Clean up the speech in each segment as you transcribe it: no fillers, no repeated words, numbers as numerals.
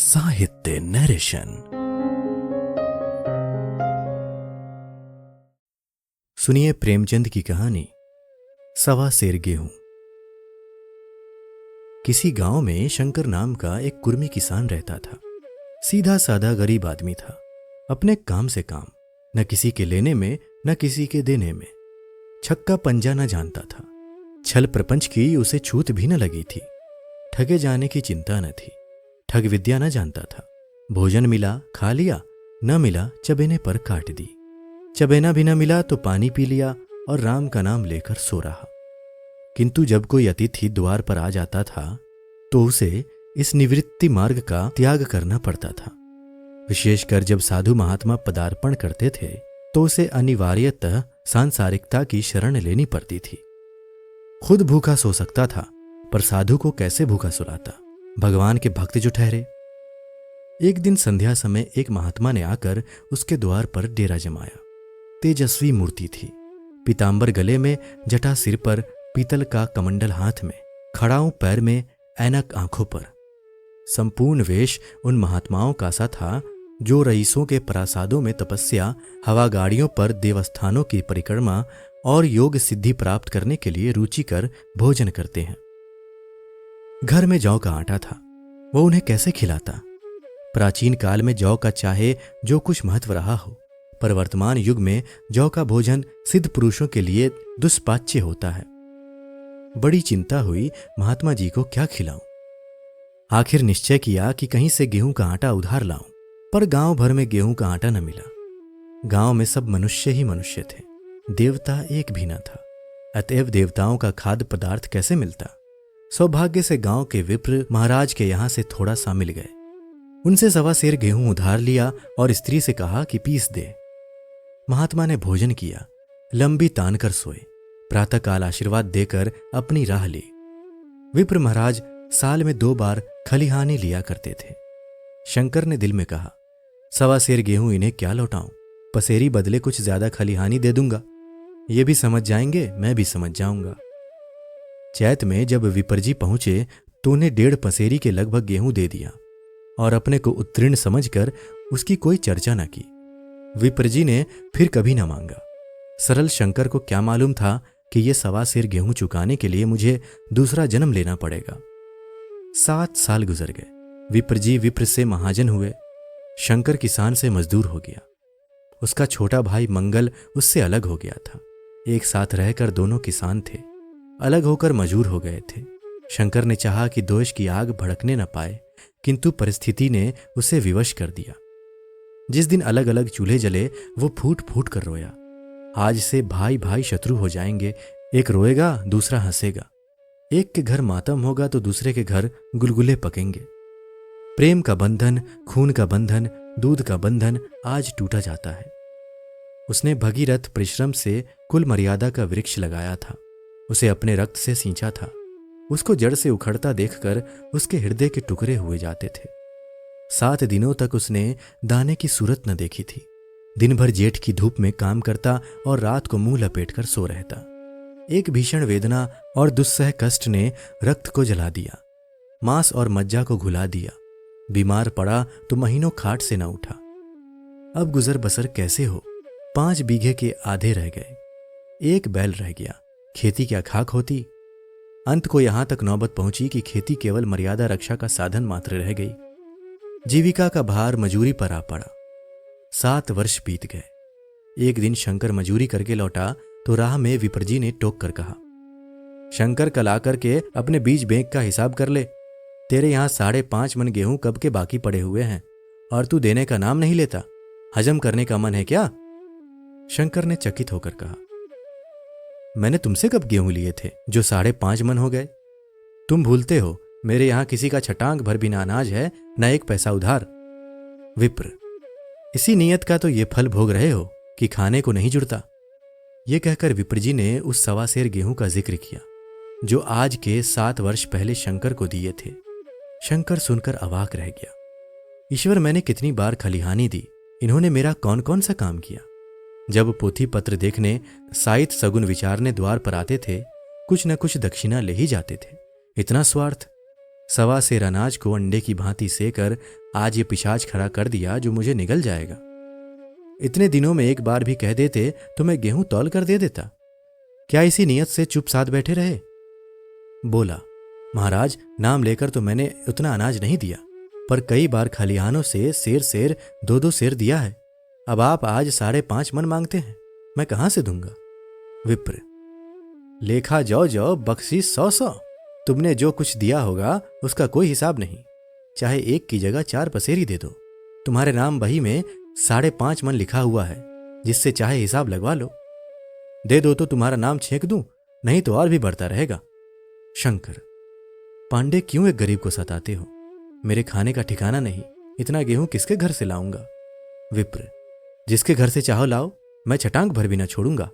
साहित्य नरेशन। सुनिए प्रेमचंद की कहानी सवा सेर गेहूं। किसी गांव में शंकर नाम का एक कुर्मी किसान रहता था। सीधा साधा गरीब आदमी था। अपने काम से काम, न किसी के लेने में न किसी के देने में। छक्का पंजा न जानता था। छल प्रपंच की उसे छूत भी न लगी थी। ठगे जाने की चिंता न थी। ठग विद्या न जानता था। भोजन मिला खा लिया, न मिला चबेने पर काट दी। चबेना भी न मिला तो पानी पी लिया और राम का नाम लेकर सो रहा। किंतु जब कोई अतिथि द्वार पर आ जाता था तो उसे इस निवृत्ति मार्ग का त्याग करना पड़ता था। विशेषकर जब साधु महात्मा पदार्पण करते थे तो उसे अनिवार्यतः सांसारिकता की शरण लेनी पड़ती थी। खुद भूखा सो सकता था, पर साधु को कैसे भूखा सुलाता? भगवान के भक्त जो ठहरे। एक दिन संध्या समय एक महात्मा ने आकर उसके द्वार पर डेरा जमाया। तेजस्वी मूर्ति थी। पीतांबर गले में, जटा सिर पर, पीतल का कमंडल हाथ में, खड़ाऊं पैर में, ऐनक आंखों पर। संपूर्ण वेश उन महात्माओं का सा था जो रईसों के प्रासादों में तपस्या, हवा गाड़ियों पर देवस्थानों की परिक्रमा और योग सिद्धि प्राप्त करने के लिए रुचिकर भोजन करते हैं। घर में जौ का आटा था, वो उन्हें कैसे खिलाता? प्राचीन काल में जौ का चाहे जो कुछ महत्व रहा हो, पर वर्तमान युग में जौ का भोजन सिद्ध पुरुषों के लिए दुष्पाच्य होता है। बड़ी चिंता हुई, महात्मा जी को क्या खिलाऊं? आखिर निश्चय किया कि कहीं से गेहूं का आटा उधार लाऊं, पर गांव भर में गेहूं का आटा न मिला। गांव में सब मनुष्य ही मनुष्य थे, देवता एक भी न था। अतएव देवताओं का खाद्य पदार्थ कैसे मिलता? सौभाग्य से गांव के विप्र महाराज के यहां से थोड़ा सा मिल गए। उनसे सवा सेर गेहूं उधार लिया और स्त्री से कहा कि पीस दे। महात्मा ने भोजन किया, लंबी तान कर सोए। प्रातःकाल आशीर्वाद देकर अपनी राह ली। विप्र महाराज साल में 2 बार खलिहानी लिया करते थे। शंकर ने दिल में कहा, सवा सेर गेहूं इन्हें क्या लौटाऊं? पसेरी बदले कुछ ज्यादा खलिहानी दे दूंगा। ये भी समझ जाएंगे, मैं भी समझ जाऊंगा। चैत में जब विपरजी पहुंचे तो उन्हें 1.5 पसेरी के लगभग गेहूं दे दिया और अपने को उत्तीर्ण समझकर उसकी कोई चर्चा न की। विपरजी ने फिर कभी न मांगा। सरल शंकर को क्या मालूम था कि यह सवा सेर गेहूं चुकाने के लिए मुझे दूसरा जन्म लेना पड़ेगा। 7 साल गुजर गए। विपरजी विप्र से महाजन हुए। शंकर किसान से मजदूर हो गया। उसका छोटा भाई मंगल उससे अलग हो गया था। एक साथ रहकर दोनों किसान थे, अलग होकर मजूर हो गए थे। शंकर ने चाहा कि दोष की आग भड़कने न पाए, किंतु परिस्थिति ने उसे विवश कर दिया। जिस दिन अलग अलग चूल्हे जले वो फूट फूट कर रोया। आज से भाई भाई शत्रु हो जाएंगे। एक रोएगा, दूसरा हंसेगा। एक के घर मातम होगा तो दूसरे के घर गुलगुले पकेंगे। प्रेम का बंधन, खून का बंधन, दूध का बंधन आज टूटा जाता है। उसने भगीरथ परिश्रम से कुल मर्यादा का वृक्ष लगाया था। उसे अपने रक्त से सींचा था। उसको जड़ से उखड़ता देखकर उसके हृदय के टुकड़े हुए जाते थे। 7 दिनों तक उसने दाने की सूरत न देखी थी। दिन भर जेठ की धूप में काम करता और रात को मुंह लपेटकर सो रहता। एक भीषण वेदना और दुस्सह कष्ट ने रक्त को जला दिया, मांस और मज्जा को घुला दिया। बीमार पड़ा तो महीनों खाट से न उठा। अब गुजर बसर कैसे हो? 5 बीघे के आधे रह गए। एक बैल रह गया। खेती क्या खाक होती? अंत को यहां तक नौबत पहुंची कि खेती केवल मर्यादा रक्षा का साधन मात्र रह गई। जीविका का भार मजूरी पर आ पड़ा। 7 वर्ष बीत गए। एक दिन शंकर मजूरी करके लौटा तो राह में विपरजी ने टोक कर कहा, शंकर कल आकर के अपने बीज बैंक का हिसाब कर ले। तेरे यहां 5.5 मन गेहूं कब के बाकी पड़े हुए हैं और तू देने का नाम नहीं लेता। हजम करने का मन है क्या? शंकर ने चकित होकर कहा, मैंने तुमसे कब गेहूं लिए थे जो 5.5 मन हो गए? तुम भूलते हो मेरे यहां किसी का छटांग भर भी ना अनाज है, न 1 पैसा उधार। विप्र, इसी नियत का तो ये फल भोग रहे हो कि खाने को नहीं जुड़ता। ये कहकर विप्रजी ने उस सवा सेर गेहूं का जिक्र किया जो आज के 7 वर्ष पहले शंकर को दिए थे। शंकर सुनकर अवाक रह गया। ईश्वर, मैंने कितनी बार खलिहानी दी, इन्होंने मेरा कौन कौन सा काम किया? जब पोथी पत्र देखने, साहित्य सगुन विचारने द्वार पर आते थे, कुछ न कुछ दक्षिणा ले ही जाते थे। इतना स्वार्थ? सवा सेर अनाज को अंडे की भांति सेकर आज ये पिशाच खड़ा कर दिया जो मुझे निगल जाएगा। इतने दिनों में एक बार भी कह देते तो मैं गेहूं तौल कर दे देता। क्या इसी नियत से चुप साध बैठे रहे? बोला, महाराज, नाम लेकर तो मैंने उतना अनाज नहीं दिया, पर कई बार खलिहानों से सेर सेर 2-2 सेर दिया है। अब आप आज 5.5 मन मांगते हैं, मैं कहां से दूंगा? विप्र, लेखा जौ जौ बख्शीश 100-100। तुमने जो कुछ दिया होगा उसका कोई हिसाब नहीं, चाहे 1 की जगह 4 पसेरी दे दो। तुम्हारे नाम बही में 5.5 मन लिखा हुआ है, जिससे चाहे हिसाब लगवा लो। दे दो तो तुम्हारा नाम छेंक दूं, नहीं तो और भी बढ़ता रहेगा। शंकर, पांडे क्यों एक गरीब को सताते हो? मेरे खाने का ठिकाना नहीं, इतना गेहूं किसके घर से लाऊंगा? विप्र, जिसके घर से चाहो लाओ, मैं छटांग भर भी न छोड़ूंगा।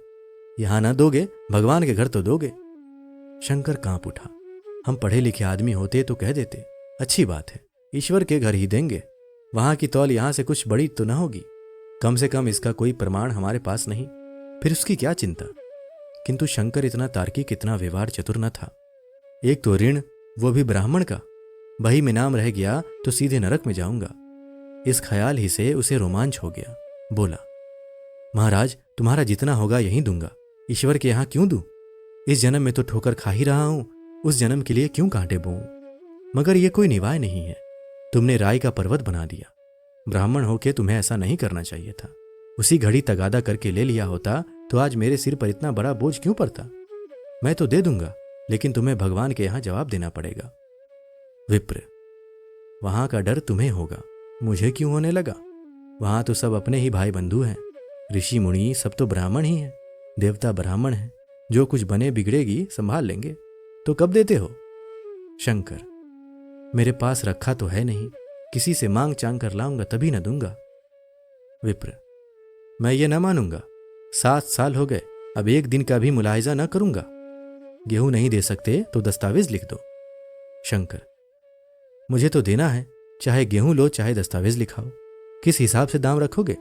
यहां ना दोगे, भगवान के घर तो दोगे। शंकर कांप उठा। हम पढ़े लिखे आदमी होते तो कह देते, अच्छी बात है, ईश्वर के घर ही देंगे। वहां की तौल यहां से कुछ बड़ी तो ना होगी, कम से कम इसका कोई प्रमाण हमारे पास नहीं, फिर उसकी क्या चिंता। किंतु शंकर इतना तार्किक, इतना व्यवहार चतुर न था। एक तो ऋण, वो भी ब्राह्मण का, बही में नाम रह गया तो सीधे नरक में जाऊंगा। इस ख्याल ही से उसे रोमांच हो गया। बोला, महाराज, तुम्हारा जितना होगा यहीं दूंगा, ईश्वर के यहां क्यों दूं? इस जन्म में तो ठोकर खा ही रहा हूं, उस जन्म के लिए क्यों कांटे बोऊं? मगर यह कोई निवाय नहीं है, तुमने राय का पर्वत बना दिया। ब्राह्मण होके तुम्हें ऐसा नहीं करना चाहिए था। उसी घड़ी तगादा करके ले लिया होता तो आज मेरे सिर पर इतना बड़ा बोझ क्यों पड़ता? मैं तो दे दूंगा, लेकिन तुम्हें भगवान के यहां जवाब देना पड़ेगा। विप्र, वहां का डर तुम्हें होगा, मुझे क्यों होने लगा? वहां तो सब अपने ही भाई बंधु हैं, ऋषि मुनि सब तो ब्राह्मण ही हैं, देवता ब्राह्मण हैं, जो कुछ बने बिगड़ेगी संभाल लेंगे। तो कब देते हो? शंकर, मेरे पास रखा तो है नहीं, किसी से मांग चांग कर लाऊंगा तभी न दूंगा। विप्र, मैं ये न मानूंगा, 7 साल हो गए, अब एक दिन का भी मुलाहिजा न करूंगा। गेहूं नहीं दे सकते तो दस्तावेज लिख दो। शंकर, मुझे तो देना है, चाहे गेहूं लो चाहे दस्तावेज लिखाओ, किस हिसाब से दाम रखोगे?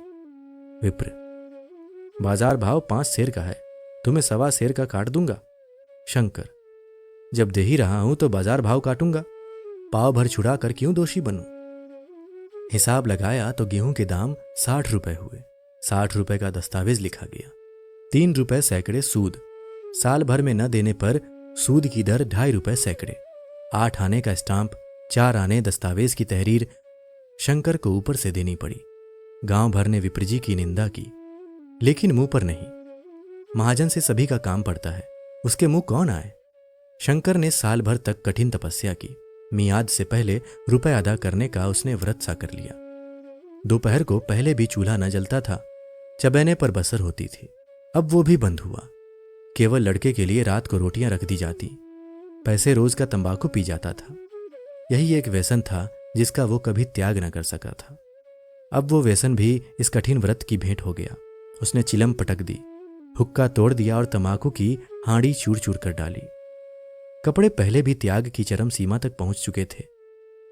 विप्र, बाजार भाव 5 सेर का है, तुम्हें 1.25 सेर का काट दूंगा। शंकर, जब दे ही रहा हूं तो बाजार भाव काटूंगा, पाव भर छुड़ा कर क्यों दोषी बनूं? हिसाब लगाया तो गेहूं के दाम 60 रुपए हुए। 60 रुपए का दस्तावेज लिखा गया। 3 रुपए सैकड़े सूद, साल भर में न देने पर सूद की दर 2.5 रुपए सैकड़े। 8 आने का स्टाम्प, 4 आने दस्तावेज की तहरीर शंकर को ऊपर से देनी पड़ी। गांव भर ने विप्र जी की निंदा की, लेकिन मुंह पर नहीं। महाजन से सभी का काम पड़ता है, उसके मुंह कौन आए? शंकर ने साल भर तक कठिन तपस्या की। मियाद से पहले रुपए अदा करने का उसने व्रत सा कर लिया। दोपहर को पहले भी चूल्हा न जलता था, चबैने पर बसर होती थी, अब वो भी बंद हुआ। केवल लड़के के लिए रात को रोटियां रख दी जाती, पैसे रोज का तंबाकू पी जाता था। यही एक व्यसन था जिसका वो कभी त्याग न कर सका था। अब वो व्यसन भी इस कठिन व्रत की भेंट हो गया। उसने चिलम पटक दी, हुक्का तोड़ दिया और तंबाकू की हांडी चूर चूर कर डाली। कपड़े पहले भी त्याग की चरम सीमा तक पहुंच चुके थे,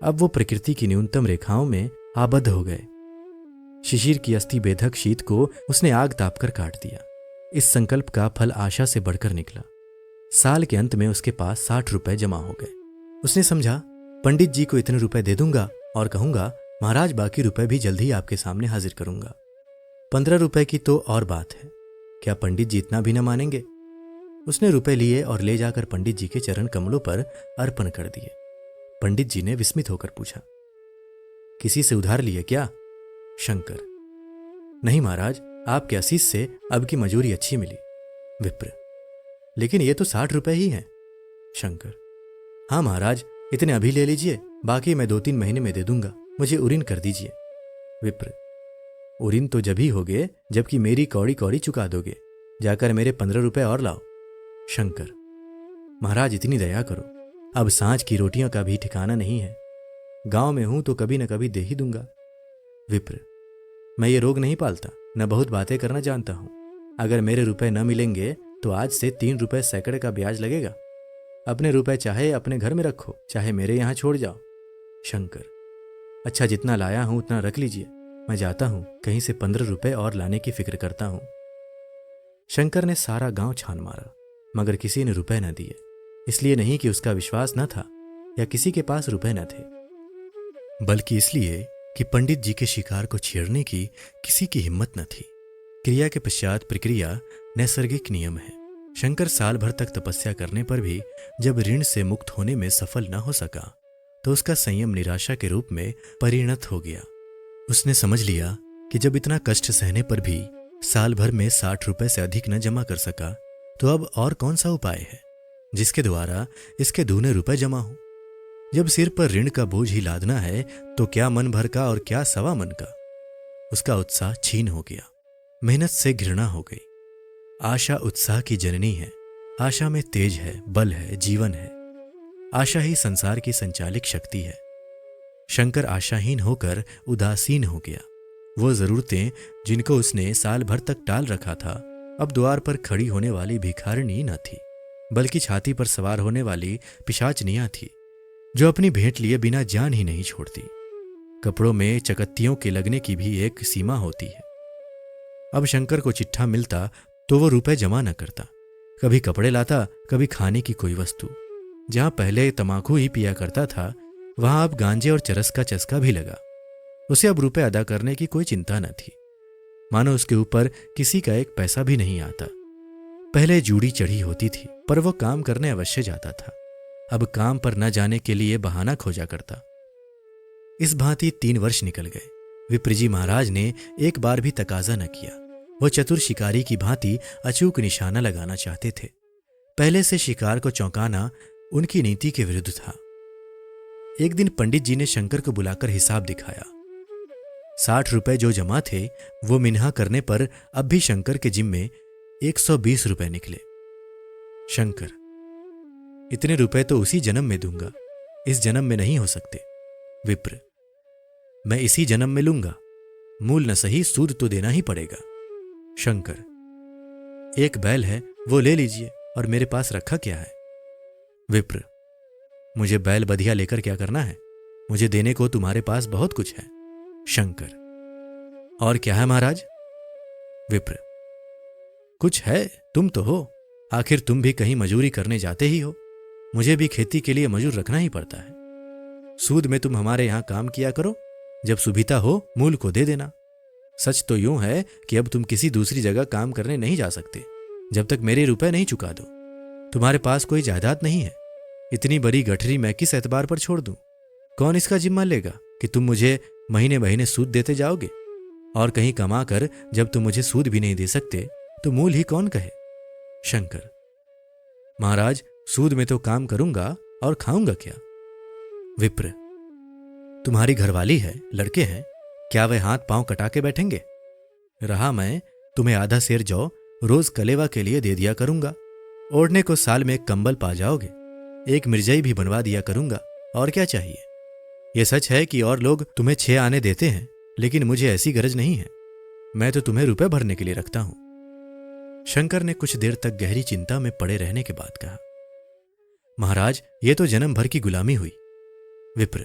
अब वो प्रकृति की न्यूनतम रेखाओं में आबद्ध हो गए। शिशिर की अस्थि बेधक शीत को उसने आग ताप कर काट दिया। इस संकल्प का फल आशा से बढ़कर निकला। साल के अंत में उसके पास 60 रुपए जमा हो गए। उसने समझा, पंडित जी को इतने रुपए दे दूंगा और कहूंगा, महाराज बाकी रुपए भी जल्द ही आपके सामने हाजिर करूंगा। 15 रुपए की तो और बात है, क्या पंडित जी इतना भी न मानेंगे? उसने रुपए लिए और ले जाकर पंडित जी के चरण कमलों पर अर्पण कर दिए। पंडित जी ने विस्मित होकर पूछा, किसी से उधार लिए क्या? शंकर, नहीं महाराज, आपके आशीष से अब की मजूरी अच्छी मिली। विप्र, लेकिन ये तो 60 रुपए ही हैं। शंकर, हाँ महाराज, इतने अभी ले लीजिए, बाकी मैं 2-3 महीने में दे दूंगा, मुझे उरीन कर दीजिए। विप्र, उरीन तो जब ही होगे जबकि मेरी कौड़ी कौड़ी चुका दोगे, जाकर मेरे 15 रुपए और लाओ। शंकर, महाराज इतनी दया करो, अब सांझ की रोटियों का भी ठिकाना नहीं है, गांव में हूं तो कभी न कभी दे ही दूंगा। विप्र, मैं ये रोग नहीं पालता, न बहुत बातें करना जानता हूं। अगर मेरे रुपए न मिलेंगे तो आज से 3 रुपए सैकड़े का ब्याज लगेगा। अपने रुपए चाहे अपने घर में रखो, चाहे मेरे यहां छोड़ जाओ। शंकर, अच्छा जितना लाया हूं उतना रख लीजिए, मैं जाता हूं, कहीं से 15 रुपए और लाने की फिक्र करता हूं। शंकर ने सारा गांव छान मारा, मगर किसी ने रुपए न दिए। इसलिए नहीं कि उसका विश्वास न था, या किसी के पास रुपए न थे, बल्कि इसलिए कि पंडित जी के शिकार को छेड़ने की किसी की हिम्मत न थी। क्रिया के पश्चात प्रक्रिया नैसर्गिक नियम है। शंकर साल भर तक तपस्या करने पर भी जब ऋण से मुक्त होने में सफल न हो सका तो उसका संयम निराशा के रूप में परिणत हो गया। उसने समझ लिया कि जब इतना कष्ट सहने पर भी साल भर में 60 रुपए से अधिक न जमा कर सका तो अब और कौन सा उपाय है जिसके द्वारा इसके दूने रुपए जमा हो। जब सिर पर ऋण का बोझ ही लादना है तो क्या मन भर का और क्या सवा मन का। उसका उत्साह छीन हो गया, मेहनत से घृणा हो गई। आशा उत्साह की जननी है। आशा में तेज है, बल है, जीवन है। आशा ही संसार की संचालिक शक्ति है। शंकर आशाहीन होकर उदासीन हो गया। वो जरूरतें जिनको उसने साल भर तक टाल रखा था अब द्वार पर खड़ी होने वाली भिखारिणी न थी, बल्कि छाती पर सवार होने वाली पिशाचनियां थी जो अपनी भेंट लिए बिना जान ही नहीं छोड़ती। कपड़ों में चकत्तियों के लगने की भी एक सीमा होती है। अब शंकर को चिट्ठा मिलता तो वो रुपए जमा न करता। कभी कपड़े लाता, कभी खाने की कोई वस्तु। जहां पहले तमाकू ही पिया करता था वहां अब गांजे और चरस का चस्का भी लगा। उसे अब रुपए अदा करने की कोई चिंता न थी, मानो उसके ऊपर किसी का एक पैसा भी नहीं आता। पहले जूड़ी चढ़ी होती थी पर वो काम करने अवश्य जाता था। अब काम पर न जाने के लिए बहाना खोजा करता। इस भांति 3 वर्ष निकल गए। विप्रजी महाराज ने एक बार भी तकाजा न किया। वो चतुर शिकारी की भांति अचूक निशाना लगाना चाहते थे। पहले से शिकार को चौंकाना उनकी नीति के विरुद्ध था। एक दिन पंडित जी ने शंकर को बुलाकर हिसाब दिखाया। 60 रुपए जो जमा थे वो मिन्हा करने पर अब भी शंकर के जिम्मे 120 रुपए निकले। शंकर, इतने रुपए तो उसी जन्म में दूंगा, इस जन्म में नहीं हो सकते। विप्र, मैं इसी जन्म में लूंगा, मूल न सही सूद तो देना ही पड़ेगा। शंकर, एक बैल है वो ले लीजिए और मेरे पास रखा क्या है। विप्र, मुझे बैल बधिया लेकर क्या करना है, मुझे देने को तुम्हारे पास बहुत कुछ है। शंकर, और क्या है महाराज। विप्र, कुछ है, तुम तो हो, आखिर तुम भी कहीं मजूरी करने जाते ही हो। मुझे भी खेती के लिए मजूर रखना ही पड़ता है। सूद में तुम हमारे यहां काम किया करो, जब सुविधा हो मूल को दे देना। सच तो यूं है कि अब तुम किसी दूसरी जगह काम करने नहीं जा सकते जब तक मेरे रुपए नहीं चुका दो। तुम्हारे पास कोई जायदाद नहीं है। इतनी बड़ी गठरी मैं किस एतबार पर छोड़ दूं? कौन इसका जिम्मा लेगा कि तुम मुझे महीने महीने सूद देते जाओगे? और कहीं कमा कर जब तुम मुझे सूद भी नहीं दे सकते तो मूल ही कौन कहे। शंकर, महाराज, सूद में तो काम करूंगा और खाऊंगा क्या। विप्र, तुम्हारी घरवाली है, लड़के हैं, क्या वे हाथ पांव कटा के बैठेंगे। रहा मैं, तुम्हें आधा सेर जौ रोज कलेवा के लिए दे दिया करूंगा। ओढ़ने को साल में एक कंबल पा जाओगे, एक मिर्जाई भी बनवा दिया करूंगा, और क्या चाहिए। यह सच है कि और लोग तुम्हें 6 आने देते हैं, लेकिन मुझे ऐसी गरज नहीं है। मैं तो तुम्हें रुपए भरने के लिए रखता हूं। शंकर ने कुछ देर तक गहरी चिंता में पड़े रहने के बाद कहा, महाराज, ये तो जन्म भर की गुलामी हुई। विप्र,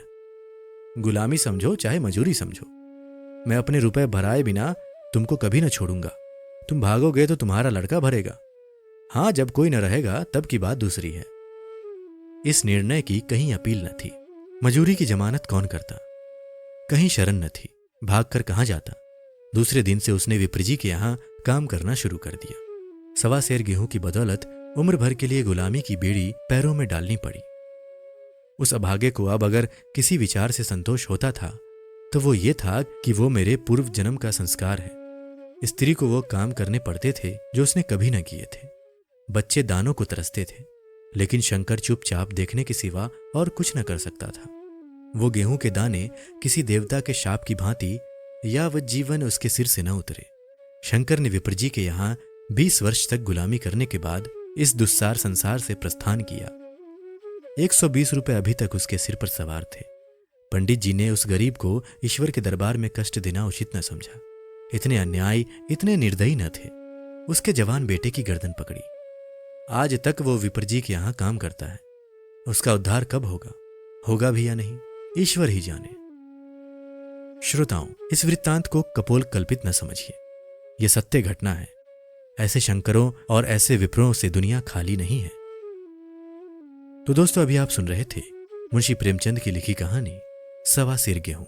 गुलामी समझो चाहे मजूरी समझो, मैं अपने रुपए भराए बिना तुमको कभी न छोड़ूंगा। तुम भागोगे तो तुम्हारा लड़का भरेगा। हां, जब कोई न रहेगा तब की बात दूसरी है। इस निर्णय की कहीं अपील न थी। मजूरी की जमानत कौन करता। कहीं शरण न थी, भागकर कहां जाता। दूसरे दिन से उसने विप्रजी के यहां काम करना शुरू कर दिया। 1.25 सेर गेहूं की बदौलत उम्र भर के लिए गुलामी की बेड़ी पैरों में डालनी पड़ी। उस अभागे को अब अगर किसी विचार से संतोष होता था तो वो ये था कि वो मेरे पूर्व जन्म का संस्कार है। स्त्री को वो काम करने पड़ते थे जो उसने कभी न किए थे। बच्चे दानों को तरसते थे, लेकिन शंकर चुपचाप देखने के सिवा और कुछ न कर सकता था। वो गेहूं के दाने किसी देवता के शाप की भांति या वह जीवन उसके सिर से न उतरे। शंकर ने विप्रजी के यहां 20 वर्ष तक गुलामी करने के बाद इस दुस्सार संसार से प्रस्थान किया। 120 रुपए अभी तक उसके सिर पर सवार थे। पंडित जी ने उस गरीब को ईश्वर के दरबार में कष्ट देना उचित न समझा। इतने अन्यायी, इतने निर्दयी न थे। उसके जवान बेटे की गर्दन पकड़ी। आज तक वो विप्रजी के यहां काम करता है। उसका उद्धार कब होगा, होगा भी या नहीं, ईश्वर ही जाने। श्रोताओं, इस वृत्तांत को कपोल कल्पित न समझिए। यह सत्य घटना है। ऐसे शंकरों और ऐसे विप्रों से दुनिया खाली नहीं है। तो दोस्तों, अभी आप सुन रहे थे मुंशी प्रेमचंद की लिखी कहानी सवा सिर गेहूं।